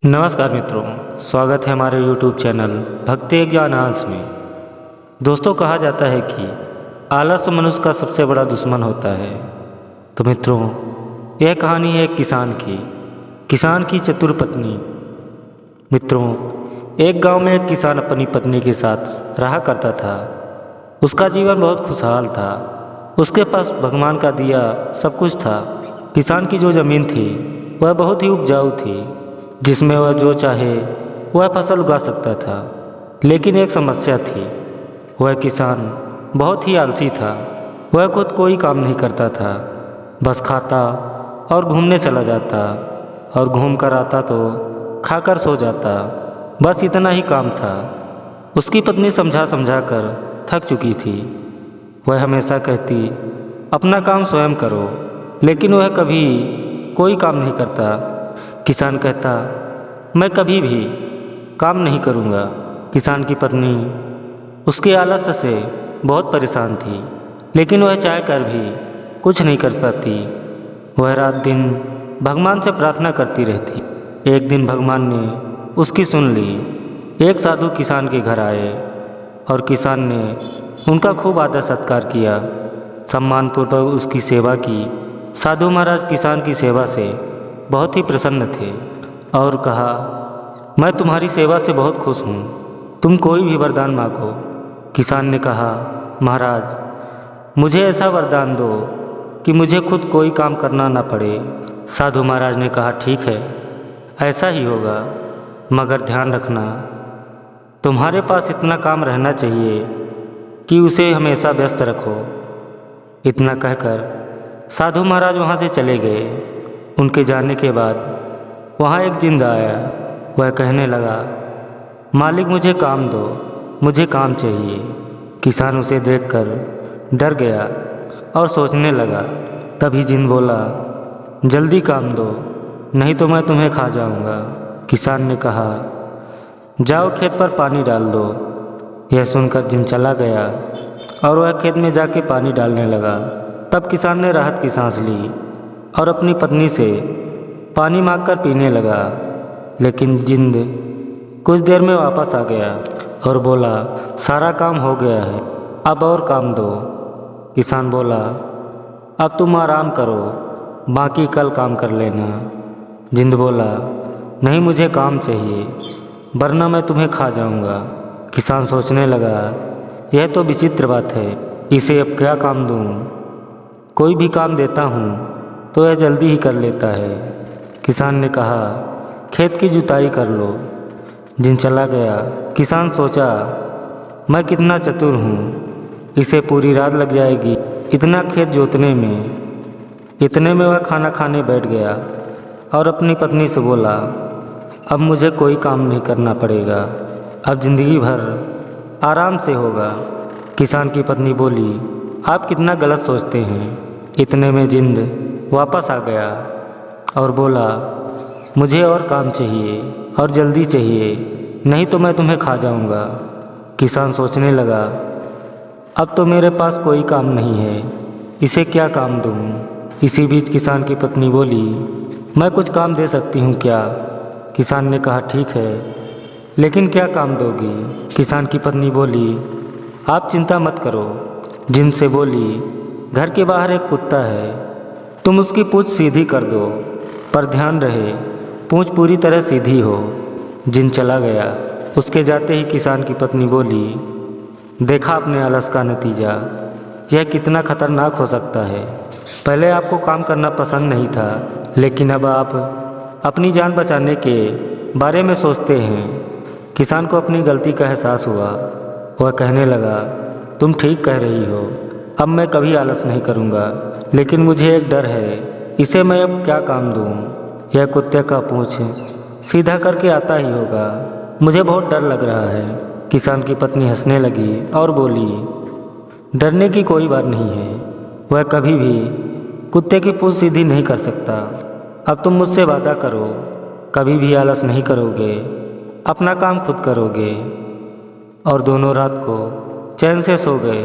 नमस्कार मित्रों, स्वागत है हमारे YouTube चैनल भक्ति एक ज्ञानांश में। दोस्तों, कहा जाता है कि आलस मनुष्य का सबसे बड़ा दुश्मन होता है। तो मित्रों, यह कहानी है एक किसान की चतुर पत्नी। मित्रों, एक गांव में एक किसान अपनी पत्नी के साथ रहा करता था। उसका जीवन बहुत खुशहाल था। उसके पास भगवान का दिया सब कुछ था। किसान की जो ज़मीन थी वह बहुत ही उपजाऊ थी, जिसमें वह जो चाहे वह फसल उगा सकता था। लेकिन एक समस्या थी, वह किसान बहुत ही आलसी था। वह खुद कोई काम नहीं करता था, बस खाता और घूमने चला जाता, और घूम कर आता तो खाकर सो जाता। बस इतना ही काम था। उसकी पत्नी समझा समझा कर थक चुकी थी। वह हमेशा कहती, अपना काम स्वयं करो, लेकिन वह कभी कोई काम नहीं करता। किसान कहता, मैं कभी भी काम नहीं करूँगा। किसान की पत्नी उसके आलस्य से बहुत परेशान थी, लेकिन वह चाह कर भी कुछ नहीं कर पाती। वह रात दिन भगवान से प्रार्थना करती रहती। एक दिन भगवान ने उसकी सुन ली। एक साधु किसान के घर आए और किसान ने उनका खूब आदर सत्कार किया, सम्मानपूर्वक उसकी सेवा की। साधु महाराज किसान की सेवा से बहुत ही प्रसन्न थे और कहा, मैं तुम्हारी सेवा से बहुत खुश हूँ, तुम कोई भी वरदान मांगो। किसान ने कहा, महाराज, मुझे ऐसा वरदान दो कि मुझे खुद कोई काम करना ना पड़े। साधु महाराज ने कहा, ठीक है, ऐसा ही होगा, मगर ध्यान रखना, तुम्हारे पास इतना काम रहना चाहिए कि उसे हमेशा व्यस्त रखो। इतना कहकर साधु महाराज वहाँ से चले गए। उनके जाने के बाद वहाँ एक जिंदा आया। वह कहने लगा, मालिक, मुझे काम दो, मुझे काम चाहिए। किसान उसे देखकर डर गया और सोचने लगा। तभी जिन बोला, जल्दी काम दो, नहीं तो मैं तुम्हें खा जाऊंगा। किसान ने कहा, जाओ खेत पर पानी डाल दो। यह सुनकर जिन चला गया और वह खेत में जाके पानी डालने लगा। तब किसान ने राहत की सांस ली और अपनी पत्नी से पानी मांगकर पीने लगा। लेकिन जिंद कुछ देर में वापस आ गया और बोला, सारा काम हो गया है, अब और काम दो। किसान बोला, अब तुम आराम करो, बाकी कल काम कर लेना। जिंद बोला, नहीं, मुझे काम चाहिए, वरना मैं तुम्हें खा जाऊंगा। किसान सोचने लगा, यह तो विचित्र बात है, इसे अब क्या काम दूँ। कोई भी काम देता हूँ तो यह जल्दी ही कर लेता है। किसान ने कहा, खेत की जुताई कर लो। जिन चला गया। किसान सोचा, मैं कितना चतुर हूँ, इसे पूरी रात लग जाएगी इतना खेत जोतने में। इतने में वह खाना खाने बैठ गया और अपनी पत्नी से बोला, अब मुझे कोई काम नहीं करना पड़ेगा, अब जिंदगी भर आराम से होगा। किसान की पत्नी बोली, आप कितना गलत सोचते हैं। इतने में जिंद वापस आ गया और बोला, मुझे और काम चाहिए और जल्दी चाहिए, नहीं तो मैं तुम्हें खा जाऊंगा। किसान सोचने लगा, अब तो मेरे पास कोई काम नहीं है, इसे क्या काम दूँ। इसी बीच किसान की पत्नी बोली, मैं कुछ काम दे सकती हूँ क्या। किसान ने कहा, ठीक है, लेकिन क्या काम दोगी। किसान की पत्नी बोली, आप चिंता मत करो। जिनसे बोली, घर के बाहर एक कुत्ता है, तुम उसकी पूँछ सीधी कर दो, पर ध्यान रहे पूँछ पूरी तरह सीधी हो। जिन चला गया। उसके जाते ही किसान की पत्नी बोली, देखा अपने आलस का नतीजा, यह कितना खतरनाक हो सकता है। पहले आपको काम करना पसंद नहीं था, लेकिन अब आप अपनी जान बचाने के बारे में सोचते हैं। किसान को अपनी गलती का एहसास हुआ। वह कहने लगा, तुम ठीक कह रही हो, अब मैं कभी आलस नहीं करूँगा, लेकिन मुझे एक डर है, इसे मैं अब क्या काम दूँ। यह कुत्ते का पूँछ सीधा करके आता ही होगा, मुझे बहुत डर लग रहा है। किसान की पत्नी हंसने लगी और बोली, डरने की कोई बात नहीं है, वह कभी भी कुत्ते की पूँछ सीधी नहीं कर सकता। अब तुम मुझसे वादा करो, कभी भी आलस नहीं करोगे, अपना काम खुद करोगे। और दोनों रात को चैन से सो गए।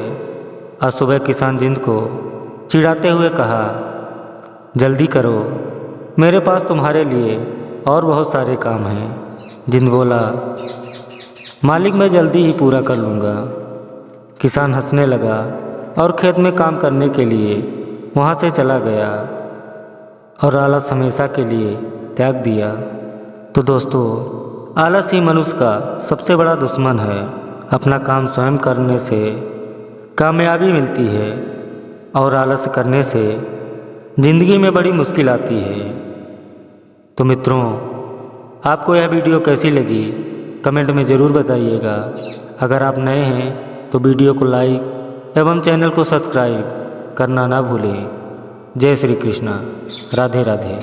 और सुबह किसान जिंद को चिढ़ाते हुए कहा, जल्दी करो, मेरे पास तुम्हारे लिए और बहुत सारे काम हैं। जिंद बोला, मालिक मैं जल्दी ही पूरा कर लूँगा। किसान हंसने लगा और खेत में काम करने के लिए वहाँ से चला गया और आलस हमेशा के लिए त्याग दिया। तो दोस्तों, आलस ही मनुष्य का सबसे बड़ा दुश्मन है। अपना काम स्वयं करने से कामयाबी मिलती है और आलस करने से ज़िंदगी में बड़ी मुश्किल आती है। तो मित्रों, आपको यह वीडियो कैसी लगी कमेंट में ज़रूर बताइएगा। अगर आप नए हैं तो वीडियो को लाइक एवं चैनल को सब्सक्राइब करना ना भूलें। जय श्री कृष्णा, राधे राधे।